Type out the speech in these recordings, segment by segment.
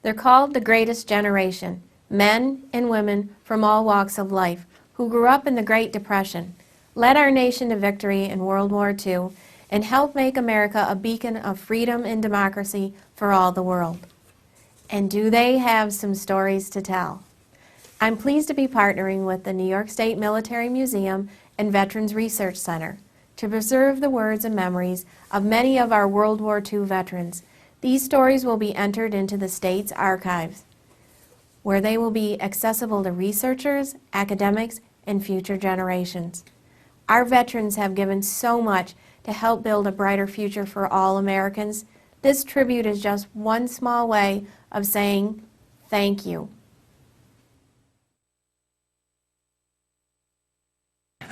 They're called the Greatest Generation, men and women from all walks of life who grew up in the Great Depression, led our nation to victory in World War II, and helped make America a beacon of freedom and democracy for all the world. And do they have some stories to tell? I'm pleased to be partnering with the New York State Military Museum and Veterans Research Center to preserve the words and memories of many of our World War II veterans. These stories will be entered into the state's archives, where they will be accessible to researchers, academics, and future generations. Our veterans have given so much to help build a brighter future for all Americans. This tribute is just one small way of saying thank you.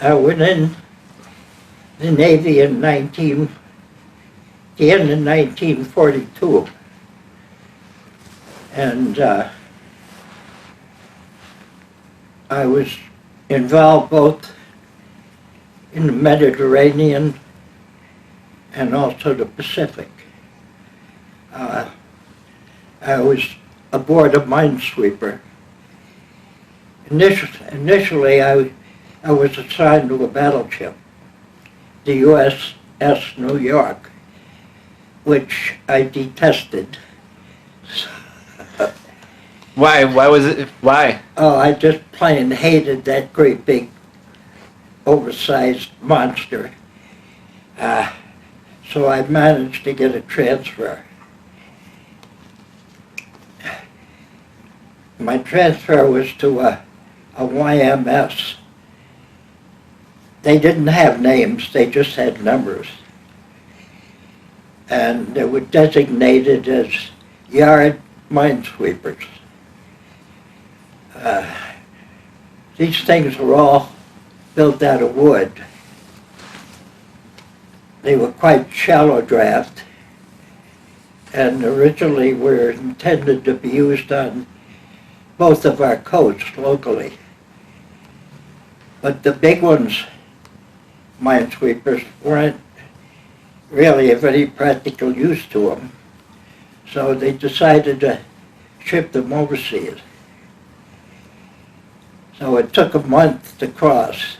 I went in the Navy in the end of 1942, and I was involved both in the Mediterranean and also the Pacific. I was aboard a minesweeper. Initially, I was assigned to a battleship, the USS New York, which I detested. Why? Why was it? Why? Oh, I just plain hated that great big oversized monster. So I managed to get a transfer. My transfer was to a YMS. They didn't have names, they just had numbers. And they were designated as yard minesweepers. These things were all built out of wood. They were quite shallow draft, and originally were intended to be used on both of our coasts locally. But the big ones, minesweepers, weren't really of any practical use to them, so they decided to ship them overseas. So it took a month to cross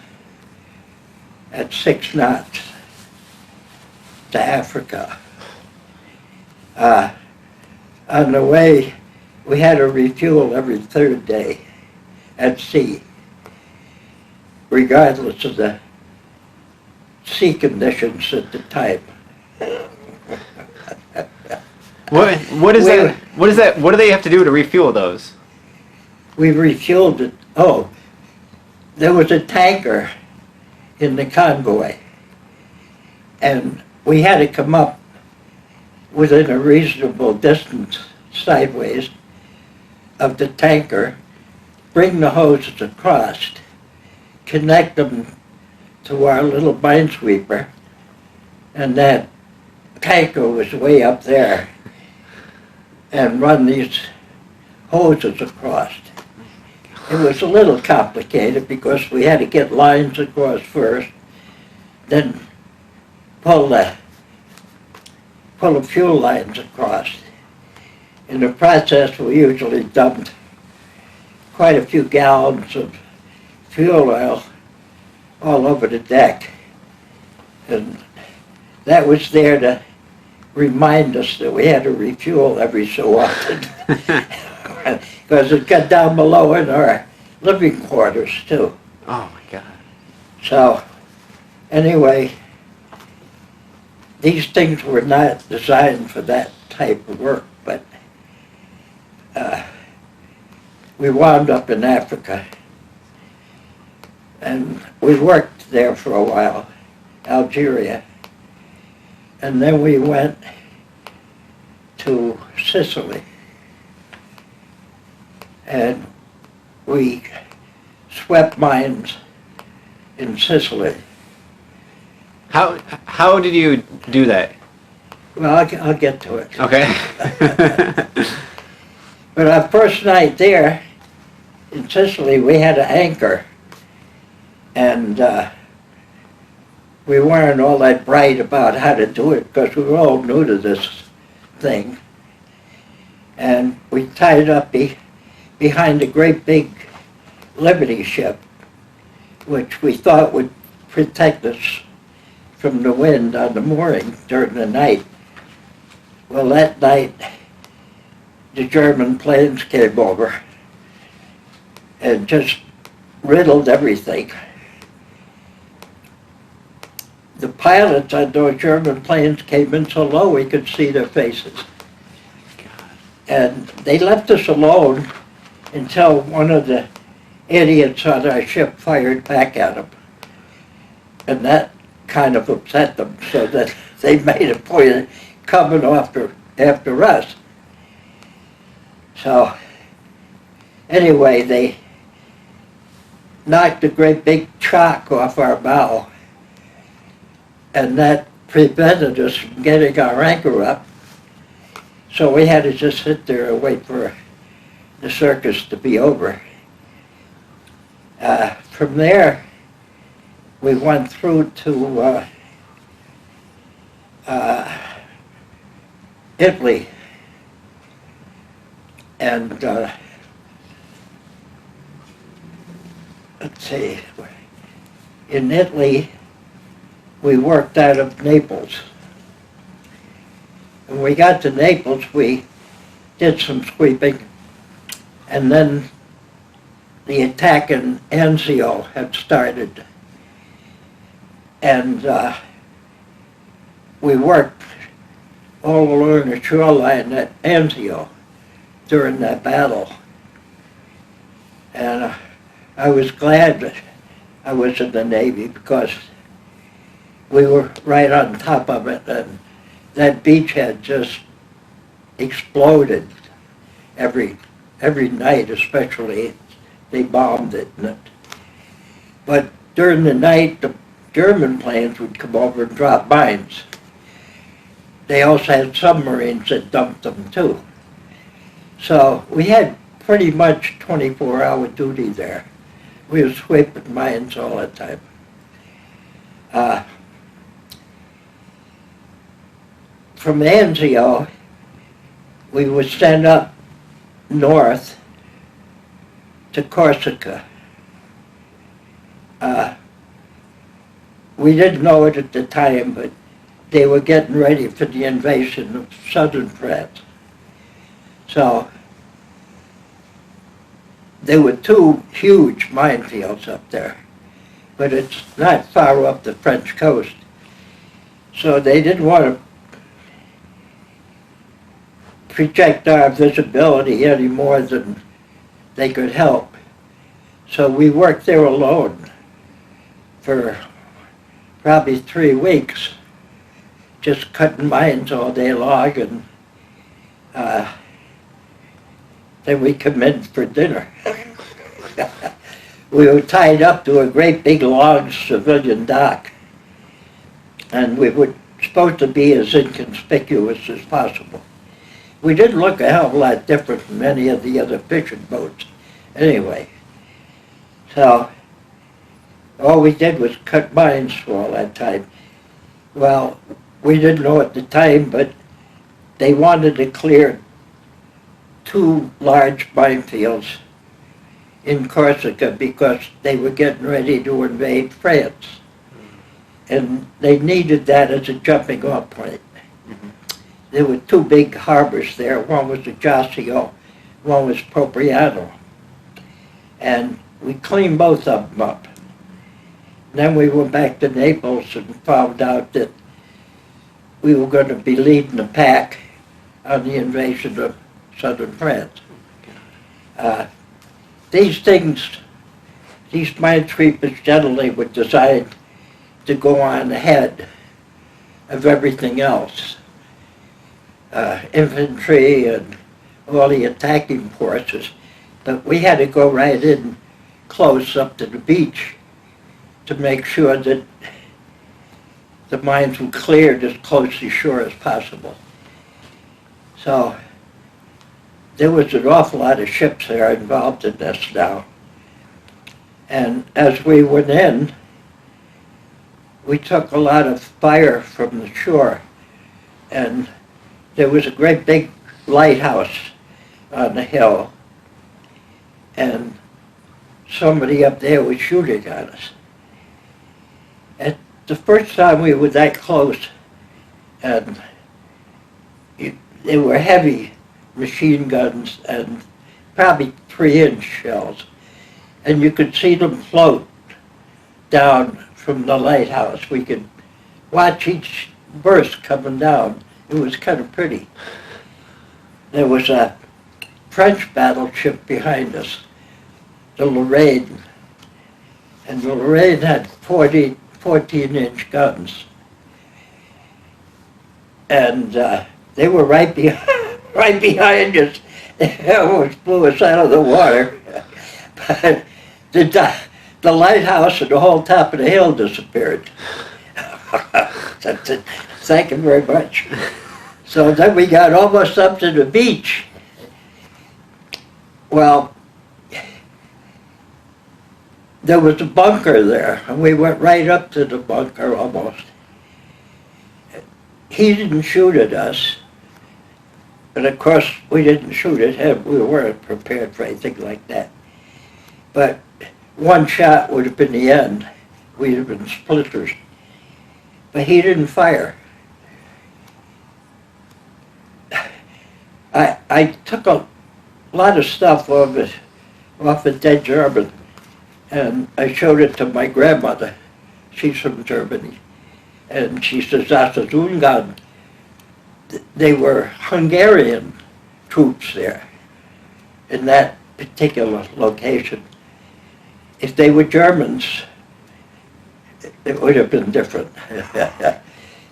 at 6 knots to Africa. On the way, we had to refuel every 3rd day at sea, regardless of the sea conditions at the time. What is that? What is that? What do they have to do to refuel those? We refueled it. Oh, there was a tanker in the convoy, and we had to come up within a reasonable distance sideways of the tanker, bring the hoses across, connect them to our little minesweeper, and that tanker was way up there, and run these hoses across. It was a little complicated because we had to get lines across first, then pull the fuel lines across. In the process, we usually dumped quite a few gallons of fuel oil all over the deck. And that was there to remind us that we had to refuel every so often. Because it got down below in our living quarters too. Oh my God. So, anyway, these things were not designed for that type of work, but we wound up in Africa, and we worked there for a while, Algeria, and then we went to Sicily, and we swept mines in Sicily. How did you do that? Well, I'll get to it. Okay. But our first night there in Sicily, we had an anchor, and we weren't all that bright about how to do it because we were all new to this thing. And we we tied up behind a great big Liberty ship, which we thought would protect us from the wind on the mooring during the night. Well, that night, the German planes came over and just riddled everything. The pilots on those German planes came in so low we could see their faces. And they left us alone until one of the idiots on our ship fired back at them. And that kind of upset them, so that they made a point of coming after us. So anyway, they knocked a great big chock off our bow, and that prevented us from getting our anchor up. So we had to just sit there and wait for the circus to be over. From there, we went through to Italy, and let's see, in Italy, we worked out of Naples. When we got to Naples, we did some sweeping, and then the attack in Anzio had started. And we worked all along the shoreline at Anzio during that battle. And I was glad that I was in the Navy, because we were right on top of it, and that beachhead just exploded every night, especially. They bombed it. But during the night, the German planes would come over and drop mines. They also had submarines that dumped them too. So we had pretty much 24-hour duty there. We were sweeping mines all the time. From Anzio, we would send up north to Corsica. We didn't know it at the time, but they were getting ready for the invasion of southern France. So there were two huge minefields up there, but it's not far up the French coast. So they didn't want to project our visibility any more than they could help. So we worked there alone for probably 3 weeks, just cutting mines all day long, and then we come in for dinner. We were tied up to a great big long civilian dock, and we were supposed to be as inconspicuous as possible. We didn't look a hell of a lot different from any of the other fishing boats anyway. So all we did was cut mines for all that time. Well, we didn't know at the time, but they wanted to clear 2 large minefields in Corsica because they were getting ready to invade France. And they needed that as a jumping off point. There were 2 big harbors there. One was Ajaccio, one was Propriano. And we cleaned both of them up. Then we went back to Naples and found out that we were going to be leading the pack on the invasion of southern France. These things, these minesweepers generally were designed to go on ahead of everything else. Infantry and all the attacking forces. But we had to go right in close up to the beach to make sure that the mines were cleared as close to shore as possible. So there was an awful lot of ships there involved in this now. And as we went in, we took a lot of fire from the shore, and there was a great big lighthouse on the hill, and somebody up there was shooting at us. And the first time we were that close, and they were heavy machine guns and probably 3-inch shells, and you could see them float down from the lighthouse. We could watch each burst coming down. It was kind of pretty. There was a French battleship behind us, the Lorraine, and the Lorraine had 14-inch guns. And they were right behind us. They almost blew us out of the water. But the lighthouse and the whole top of the hill disappeared. Thank you very much. So then we got almost up to the beach. Well, there was a bunker there, and we went right up to the bunker almost. He didn't shoot at us, and of course we didn't shoot at him. We weren't prepared for anything like that. But one shot would have been the end. We'd have been splinters. But he didn't fire. I took a lot of stuff off a dead German, and I showed it to my grandmother. She's from Germany. And she says, "That's a Ungarn." They were Hungarian troops there in that particular location. If they were Germans, it would have been different.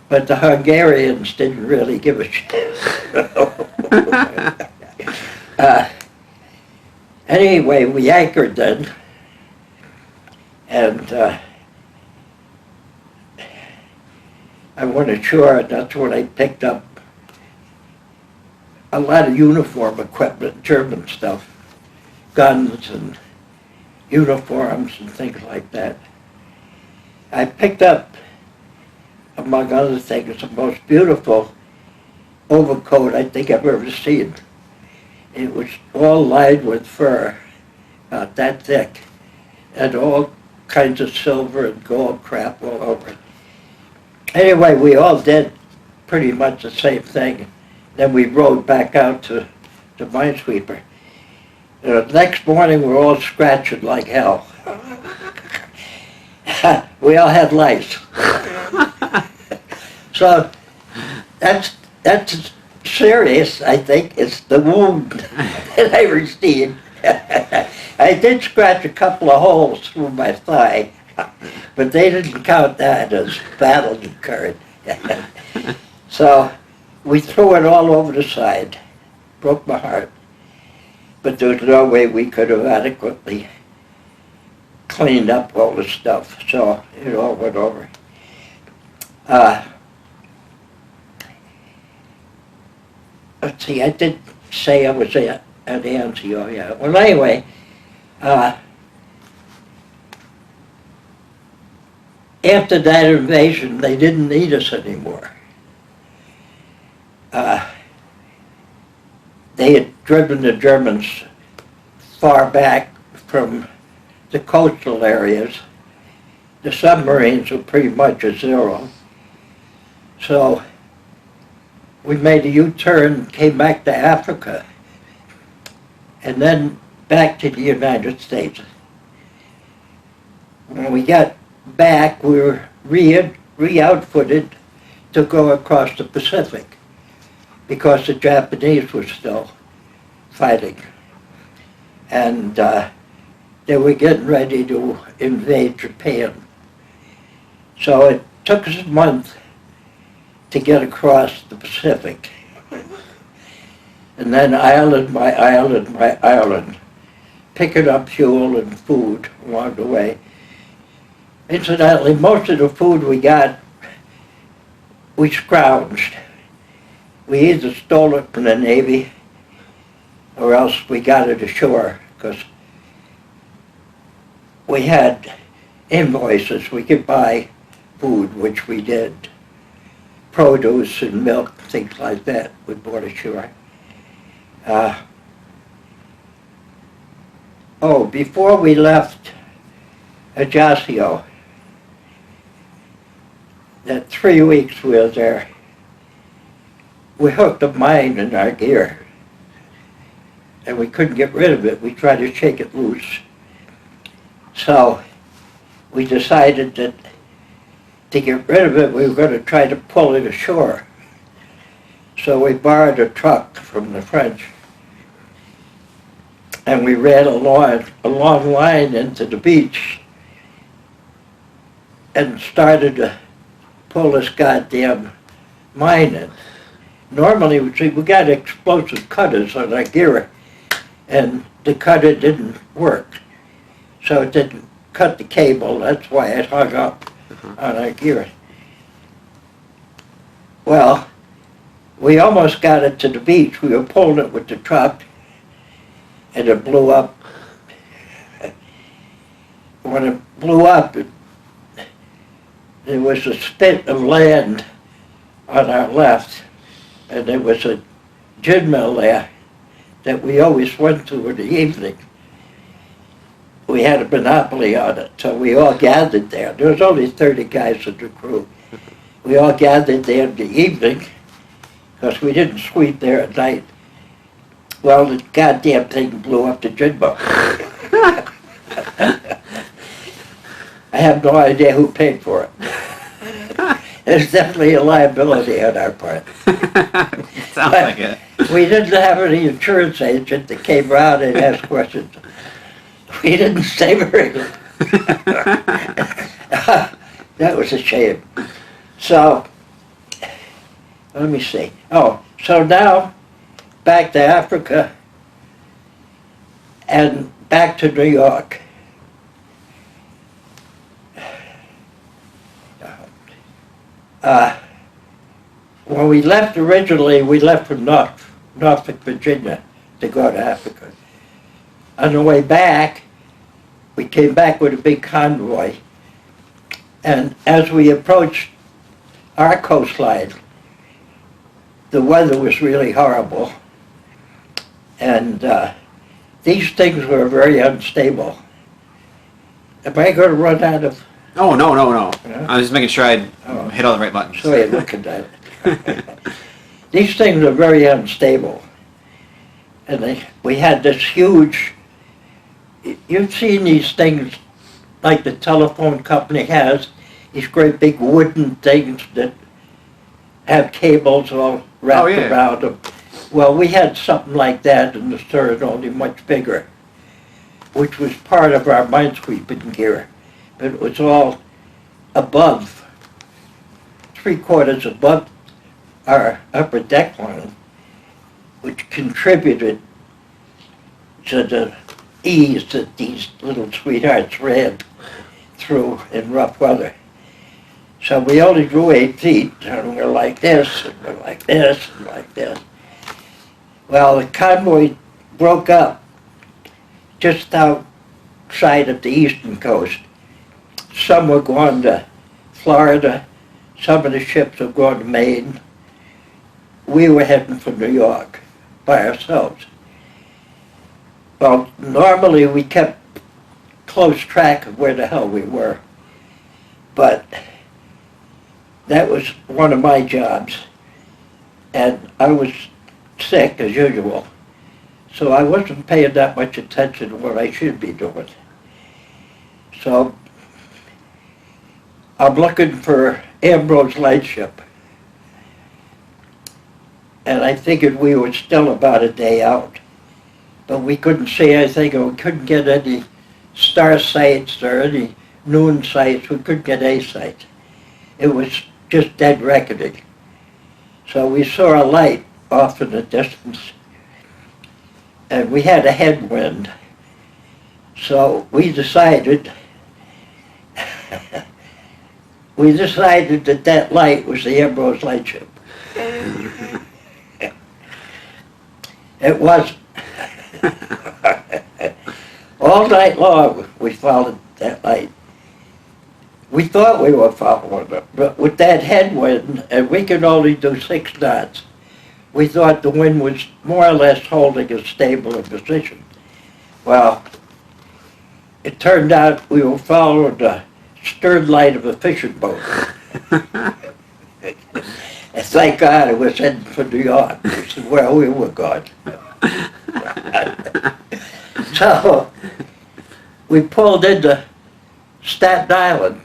But the Hungarians didn't really give a shit. Anyway, we anchored then, and I went ashore, and that's when I picked up a lot of uniform equipment, German stuff, guns and uniforms and things like that. I picked up, among other things, the most beautiful overcoat I think I've ever seen. It was all lined with fur, about that thick, and all kinds of silver and gold crap all over it. Anyway, we all did pretty much the same thing. Then we rode back out to Minesweeper. The next morning, we're all scratching like hell. We all had lice. So that's serious, I think. It's the wound that I received. I did scratch a couple of holes through my thigh, but they didn't count that as battle occurred. So we threw it all over the side. Broke my heart. But there was no way we could have adequately cleaned up all the stuff, so it all went over. Let's see, I did say I was at Anzio, yeah. Well, anyway, after that invasion, they didn't need us anymore. They had driven the Germans far back from the coastal areas. The submarines were pretty much a zero. So we made a U-turn, came back to Africa, and then back to the United States. When we got back, we were re-outfitted to go across the Pacific because the Japanese were still fighting. And they were getting ready to invade Japan. So it took us a month to get across the Pacific. And then island by island, picking up fuel and food along the way. Incidentally, most of the food we got, we scrounged. We either stole it from the Navy or else we got it ashore, because we had invoices. We could buy food, which we did. Produce and milk, things like that, we bought ashore. Oh, before we left Ajaccio, that 3 weeks we were there, we hooked a mine in our gear. And we couldn't get rid of it. We tried to shake it loose. So we decided that to get rid of it, we were going to try to pull it ashore. So we borrowed a truck from the French. And we ran a long line into the beach and started to pull this goddamn mine in. Normally, we got explosive cutters on our gear, and the cutter didn't work. So it didn't cut the cable. That's why it hung up on our gear. Well, we almost got it to the beach. We were pulling it with the truck, and it blew up. When it blew up, there was a spit of land on our left, and there was a gin mill there that we always went to in the evening. We had a monopoly on it, so we all gathered there. There was only 30 guys in the crew. We all gathered there in the evening, because we didn't sweep there at night. Well, the goddamn thing blew up the gin mill. I have no idea who paid for it. There's definitely a liability on our part. Sounds like it. We didn't have any insurance agent that came around and asked questions. We didn't stay very long. That was a shame. So, let me see. Oh, so now, back to Africa and back to New York. When we left originally, we left from Norfolk, Virginia to go to Africa. On the way back, we came back with a big convoy. And as we approached our coastline, the weather was really horrible. And these things were very unstable. Am I going to run out of... Oh, no. Yeah. I was just making sure I'd Oh. hit all the right buttons. So you're looking at it. These things are very unstable. And we had this huge, you've seen these things like the telephone company has, these great big wooden things that have cables all wrapped around them. Well, we had something like that in the stern, only much bigger, which was part of our minesweeping gear. But it was all above, 3/4 above our upper deck line, which contributed to the ease that these little sweethearts ran through in rough weather. So we only drew 8 feet, and we're like this, and we're like this, and like this. Well, the convoy broke up just outside of the eastern coast. Some were going to Florida, some of the ships were going to Maine. We were heading for New York by ourselves. Well, normally we kept close track of where the hell we were, but that was one of my jobs, and I was sick as usual, so I wasn't paying that much attention to what I should be doing. So I'm looking for Ambrose Lightship, and I figured we were still about a day out, but we couldn't see anything, and we couldn't get any star sights or any noon sights. We couldn't get any sights. It was just dead reckoning. So we saw a light off in the distance, and we had a headwind. So we decided that that light was the Ambrose Lightship. It wasn't. All night long we followed that light. We thought we were following it, but with that headwind, and we could only do 6 knots, we thought the wind was more or less holding us stable in position. Well, it turned out we were following the stern light of a fishing boat. And thank God it was heading for New York, which is where we were going. So we pulled into Staten Island,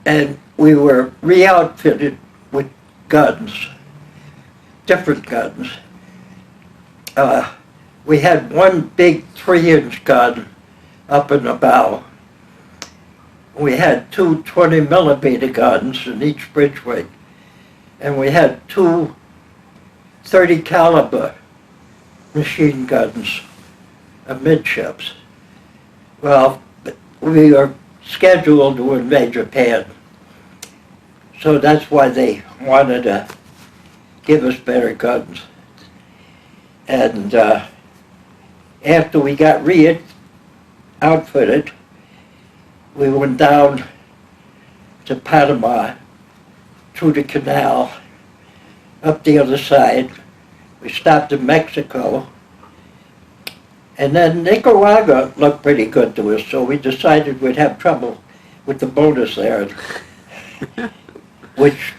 and we were re-outfitted with guns, different guns. We had one big 3-inch gun up in the bow. We had two 20-millimeter guns in each bridge wing, and we had two 30 caliber machine guns amidships. Well, we are scheduled to invade Japan, so that's why they wanted to give us better guns. And after we got outfitted, we went down to Panama, through the Canal, up the other side. We stopped in Mexico, and then Nicaragua looked pretty good to us, so we decided we'd have trouble with the bonus there, which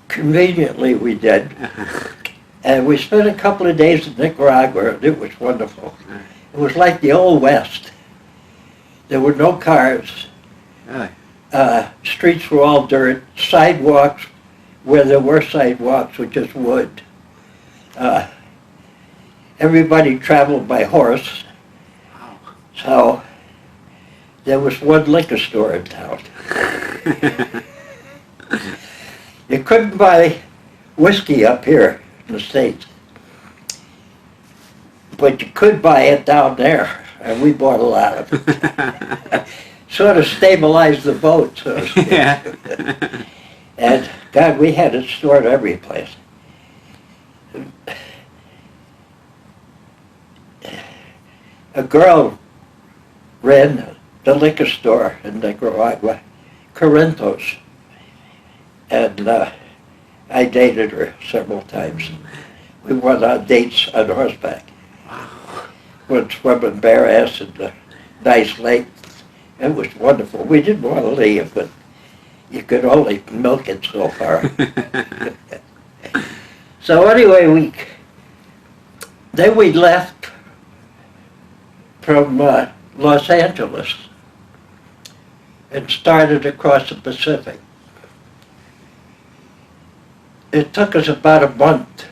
conveniently we did. And we spent a couple of days in Nicaragua, and it was wonderful. It was like the Old West. There were no cars. Really? Streets were all dirt. Sidewalks, where there were sidewalks, were just wood. Everybody traveled by horse. So there was one liquor store in town. You couldn't buy whiskey up here in the States, but you could buy it down there, and we bought a lot of it. Sort of stabilized the boat, so to speak. Yeah. And God, we had it stored every place. A girl ran the liquor store in Nicaragua, Corinthos, and I dated her several times. We went on dates on horseback. Went swimming bare ass in the nice lake. It was wonderful. We didn't want to leave, but you could only milk it so far. So anyway, then we left from Los Angeles and started across the Pacific. It took us about a month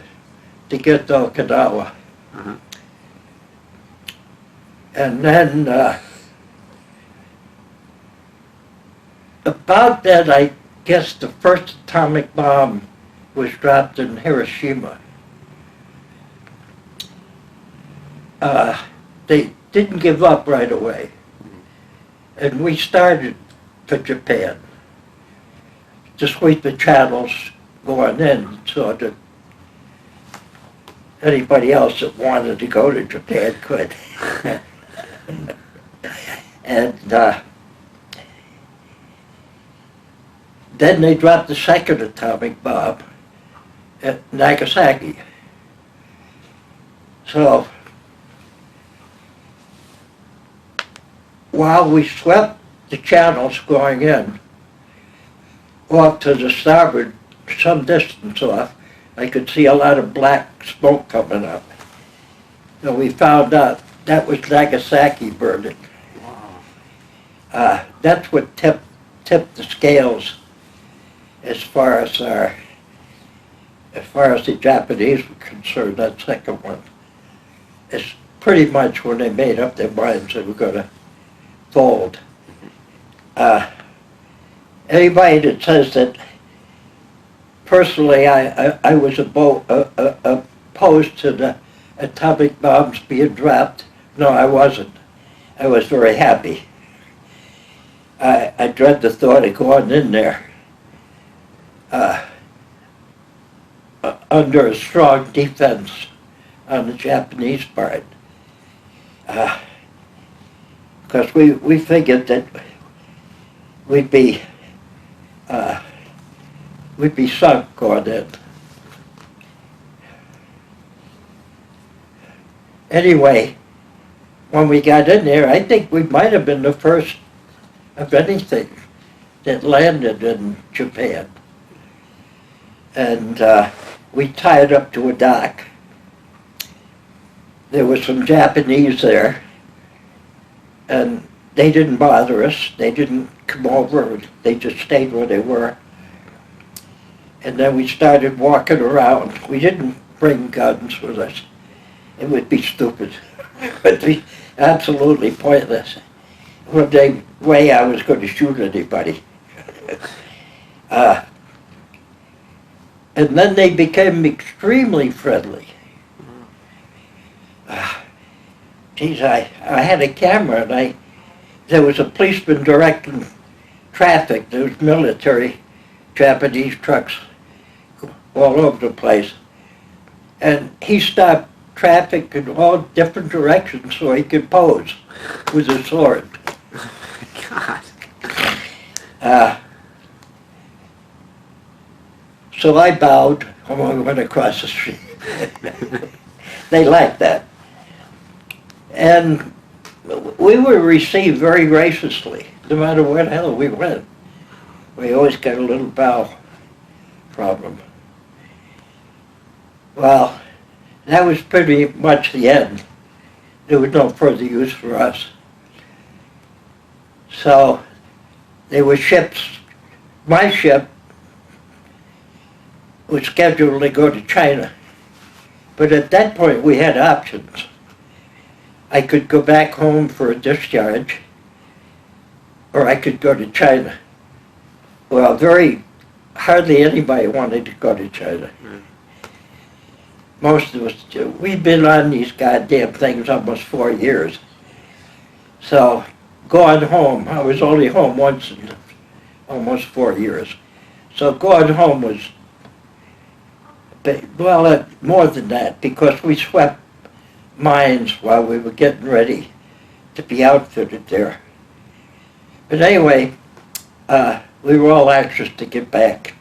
to get to Okinawa. Uh-huh. And then about then, I guess the first atomic bomb was dropped in Hiroshima. They didn't give up right away. And we started for Japan to sweep the channels going in so that anybody else that wanted to go to Japan could. And then they dropped the second atomic bomb at Nagasaki. So while we swept the channels going in, off to the starboard, some distance off, I could see a lot of black smoke coming up. So we found out that was Nagasaki burning. That's what tipped the scales as far as the Japanese were concerned. That second one is pretty much when they made up their minds they were going to fold. Anybody that says that, personally, I was opposed to the atomic bombs being dropped. No, I wasn't. I was very happy. I dread the thought of going in there under a strong defense on the Japanese part. Because we figured that we'd be sunk going in. Anyway, when we got in there, I think we might have been the first of anything that landed in Japan. And we tied up to a dock. There was some Japanese there, and they didn't bother us. They didn't come over. They just stayed where they were. And then we started walking around. We didn't bring guns with us. It would be stupid. It would be absolutely pointless. One way I was going to shoot anybody. And then they became extremely friendly. Geez, I had a camera, and there was a policeman directing traffic. There was military Japanese trucks all over the place. And he stopped traffic in all different directions so he could pose with a sword. God. So I bowed when we went across the street. They liked that. And we were received very graciously, no matter where the hell we went. We always got a little bow from them. Well, that was pretty much the end. There was no further use for us. So there were ships. My ship was scheduled to go to China. But at that point we had options. I could go back home for a discharge, or I could go to China. Well, hardly anybody wanted to go to China. Most of us do. We've been on these goddamn things almost 4 years. So going home, I was only home once in almost 4 years. So going home was, well, more than that, because we swept mines while we were getting ready to be outfitted there. But anyway, we were all anxious to get back,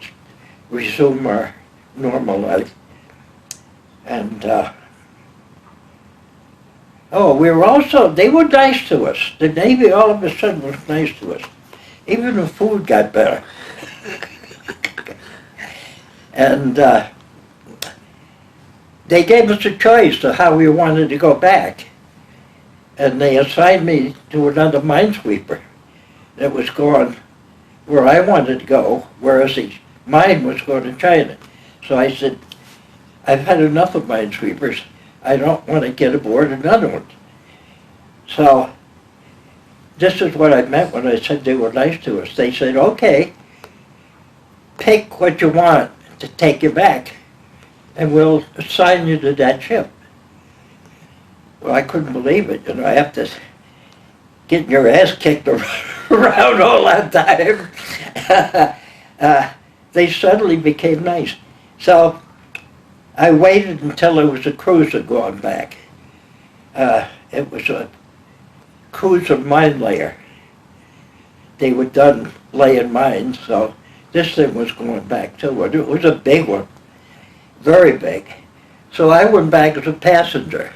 resume our normal life. And, we were also, they were nice to us. The Navy all of a sudden was nice to us. Even the food got better. And they gave us a choice of how we wanted to go back. And they assigned me to another minesweeper that was going where I wanted to go, whereas mine was going to China. So I said, I've had enough of minesweepers. I don't want to get aboard another one. So this is what I meant when I said they were nice to us. They said, okay, pick what you want to take you back, and we'll assign you to that ship. Well, I couldn't believe it. I have to get your ass kicked around all that time. They suddenly became nice. So I waited until there was a cruiser going back. It was a cruiser mine layer. They were done laying mines, so this thing was going back too. It was a big one, very big. So I went back as a passenger.